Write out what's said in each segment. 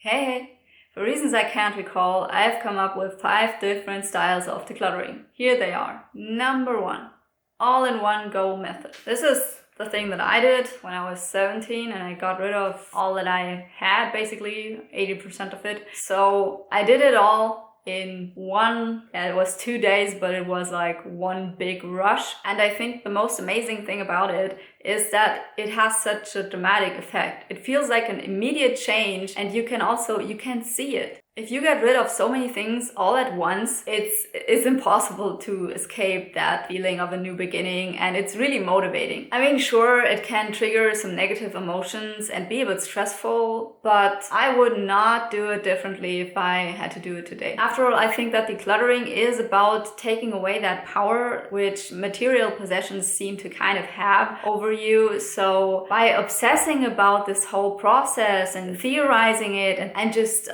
Hey, for reasons I can't recall, I've come up with 5 different styles of decluttering. Here they are. Number 1, all-in-one go method. This is the thing that I did when I was 17 and I got rid of all that I had, basically 80% of it. So I did it all in it was 2 days, but it was like one big rush. And I think the most amazing thing about it is that it has such a dramatic effect. It feels like an immediate change, and you can see it. If you get rid of so many things all at once, it's impossible to escape that feeling of a new beginning, and it's really motivating. I mean, sure, it can trigger some negative emotions and be a bit stressful, but I would not do it differently if I had to do it today. After all, I think that decluttering is about taking away that power which material possessions seem to kind of have over you. So by obsessing about this whole process and theorizing it and just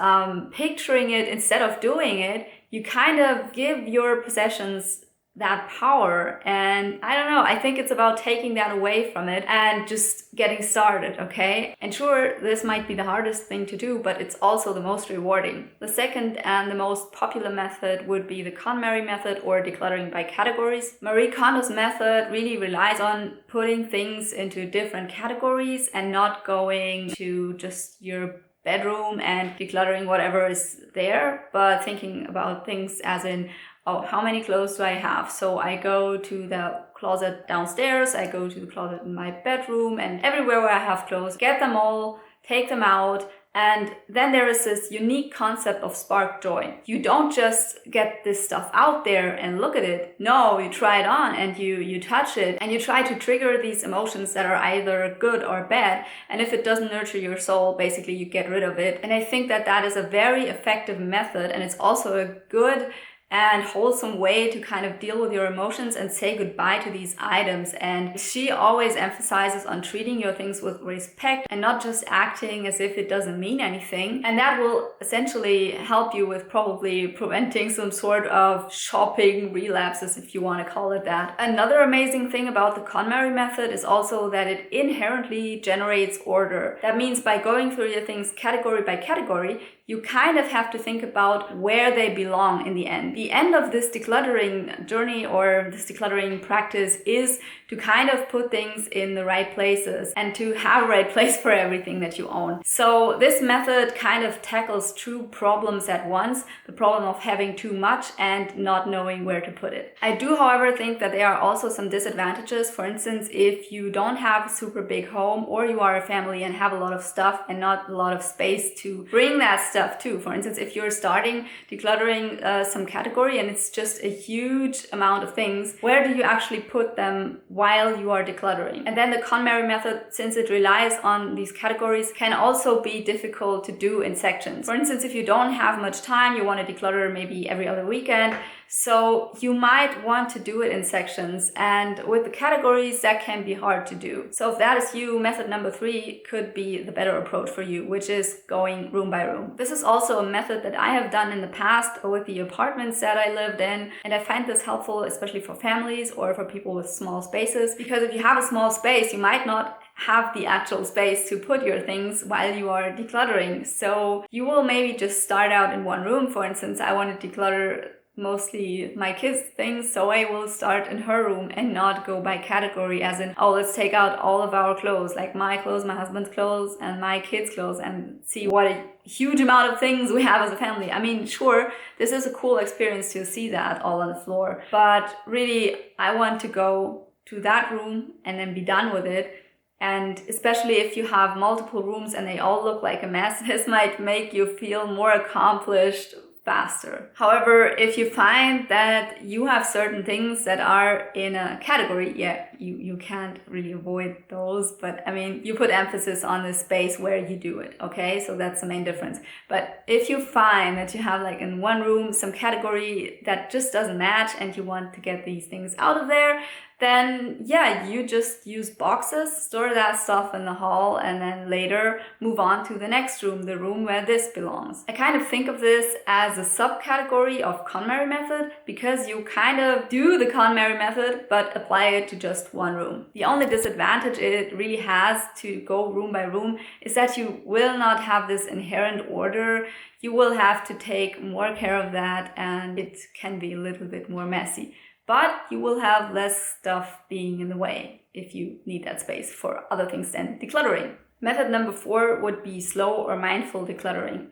picturing it instead of doing it, you kind of give your possessions that power. And I don't know, I think it's about taking that away from it and just getting started, okay? And sure, this might be the hardest thing to do, but it's also the most rewarding. The second and the most popular method would be the KonMari method, or decluttering by categories. Marie Kondo's method really relies on putting things into different categories and not going to just your bedroom and decluttering whatever is there, but thinking about things as in, oh, how many clothes do I have? So I go to the closet downstairs, I go to the closet in my bedroom, and everywhere where I have clothes, get them all, take them out. And then there is this unique concept of spark joy. You don't just get this stuff out there and look at it. No, you try it on and you touch it and you try to trigger these emotions that are either good or bad. And if it doesn't nurture your soul, basically you get rid of it. And I think that that is a very effective method, and it's also a good and wholesome way to kind of deal with your emotions and say goodbye to these items. And she always emphasizes on treating your things with respect and not just acting as if it doesn't mean anything. And that will essentially help you with probably preventing some sort of shopping relapses, if you want to call it that. Another amazing thing about the KonMari method is also that it inherently generates order. That means by going through your things category by category, you kind of have to think about where they belong in the end. The end of this decluttering journey or this decluttering practice is to kind of put things in the right places and to have a right place for everything that you own. So this method kind of tackles two problems at once: the problem of having too much and not knowing where to put it. I do, however, think that there are also some disadvantages. For instance, if you don't have a super big home, or you are a family and have a lot of stuff and not a lot of space to bring that stuff to. For instance, if you're starting decluttering some category and it's just a huge amount of things, where do you actually put them while you are decluttering? And then the KonMari method, since it relies on these categories, can also be difficult to do in sections. For instance, if you don't have much time, you want to declutter maybe every other weekend, so you might want to do it in sections, and with the categories that can be hard to do. So if that is you, method number 3 could be the better approach for you, which is going room by room. This is also a method that I have done in the past with the apartments that I lived in, and I find this helpful especially for families or for people with small spaces, because if you have a small space, you might not have the actual space to put your things while you are decluttering. So you will maybe just start out in one room. For instance, I want to declutter mostly my kids' things, so I will start in her room and not go by category as in, oh, let's take out all of our clothes, like my clothes, my husband's clothes, and my kids' clothes, and see what a huge amount of things we have as a family. I mean, sure, this is a cool experience to see that all on the floor, but really, I want to go to that room and then be done with it. And especially if you have multiple rooms and they all look like a mess, this might make you feel more accomplished faster. However, if you find that you have certain things that are in a category, you can't really avoid those, but I mean, you put emphasis on the space where you do it, okay? So that's the main difference. But if you find that you have like in one room some category that just doesn't match and you want to get these things out of there, then yeah, you just use boxes, store that stuff in the hall, and then later move on to the next room, the room where this belongs. I kind of think of this as a subcategory of KonMari method, because you kind of do the KonMari method but apply it to just one room. The only disadvantage it really has to go room by room is that you will not have this inherent order. You will have to take more care of that, and it can be a little bit more messy. But you will have less stuff being in the way if you need that space for other things than decluttering. Method number 4 would be slow or mindful decluttering.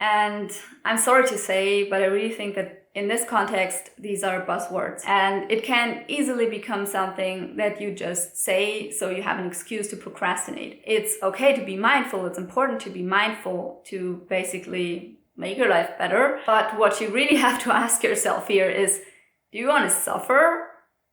And I'm sorry to say, but I really think that in this context, these are buzzwords. And it can easily become something that you just say so you have an excuse to procrastinate. It's okay to be mindful. It's important to be mindful to basically make your life better. But what you really have to ask yourself here is, do you want to suffer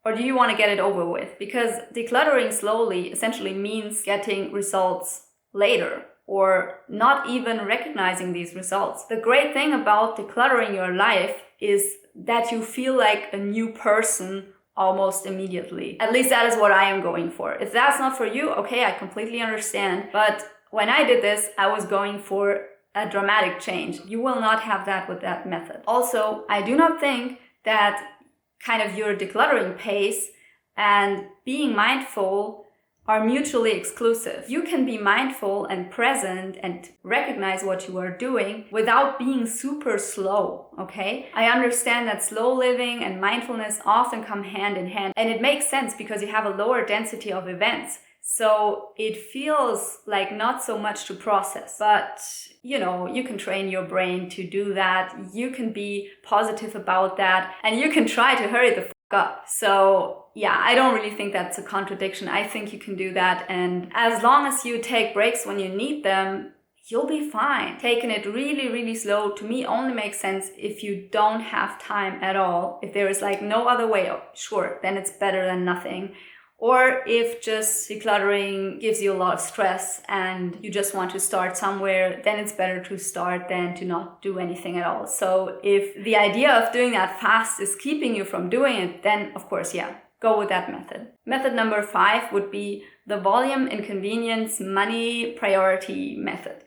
or do you want to get it over with? Because decluttering slowly essentially means getting results later or not even recognizing these results. The great thing about decluttering your life is that you feel like a new person almost immediately. At least that is what I am going for. If that's not for you, okay, I completely understand. But when I did this, I was going for a dramatic change. You will not have that with that method. Also, I do not think that kind of your decluttering pace and being mindful are mutually exclusive. You can be mindful and present and recognize what you are doing without being super slow, okay? I understand that slow living and mindfulness often come hand in hand, and it makes sense because you have a lower density of events. So it feels like not so much to process, but you know, you can train your brain to do that. You can be positive about that, and you can try to hurry the up. So yeah, I don't really think that's a contradiction. I think you can do that, and as long as you take breaks when you need them, you'll be fine. Taking it really, really slow to me only makes sense if you don't have time at all. If there is like no other way, sure, then it's better than nothing. Or if just decluttering gives you a lot of stress and you just want to start somewhere, then it's better to start than to not do anything at all. So if the idea of doing that fast is keeping you from doing it, then of course, yeah, go with that method. Method number 5 would be the volume, inconvenience, money, priority method.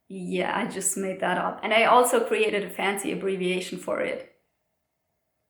Yeah, I just made that up. And I also created a fancy abbreviation for it.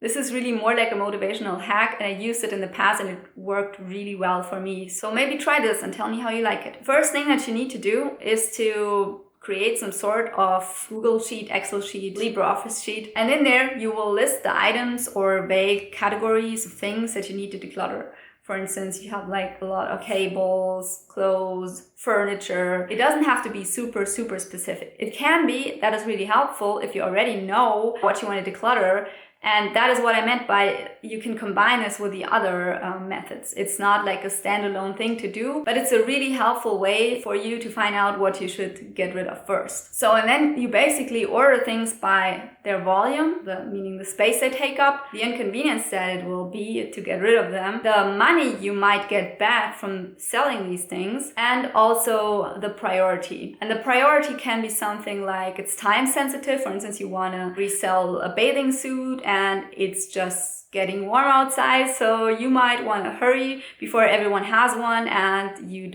This is really more like a motivational hack, and I used it in the past and it worked really well for me. So maybe try this and tell me how you like it. First thing that you need to do is to create some sort of Google Sheet, Excel sheet, LibreOffice sheet. And in there, you will list the items or vague categories of things that you need to declutter. For instance, you have like a lot of cables, clothes, furniture. It doesn't have to be super, super specific. It can be, that is really helpful if you already know what you want to declutter. And that is what I meant by you can combine this with the other methods. It's not like a standalone thing to do, but it's a really helpful way for you to find out what you should get rid of first. So, and then you basically order things by their volume, meaning the space they take up, the inconvenience that it will be to get rid of them, the money you might get back from selling these things, and also the priority. And the priority can be something like it's time sensitive. For instance, you want to resell a bathing suit and it's just getting warm outside, so you might want to hurry before everyone has one, and you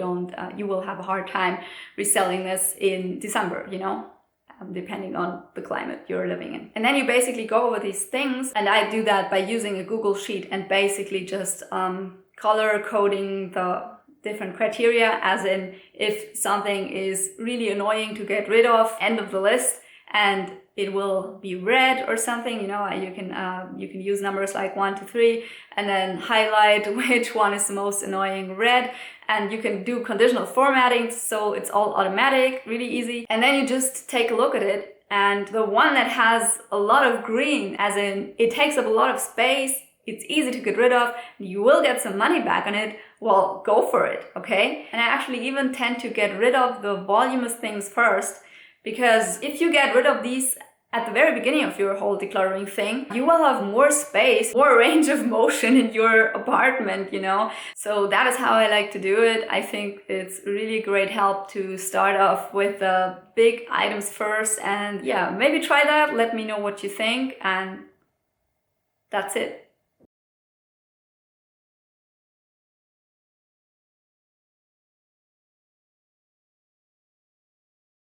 will have a hard time reselling this in December, you know, depending on the climate you're living in. And then you basically go over these things, and I do that by using a Google Sheet and basically just color coding the different criteria, as in if something is really annoying to get rid of, end of the list, and it will be red or something, you know, you can use numbers like 1 to 3 and then highlight which one is the most annoying, red, and you can do conditional formatting, so it's all automatic, really easy. And then you just take a look at it, and the one that has a lot of green, as in it takes up a lot of space, it's easy to get rid of, you will get some money back on it, well, go for it, okay? And I actually even tend to get rid of the voluminous things first, because if you get rid of these at the very beginning of your whole decluttering thing, you will have more space, more range of motion in your apartment, you know? So that is how I like to do it. I think it's really great help to start off with the big items first. And yeah, maybe try that. Let me know what you think. And that's it.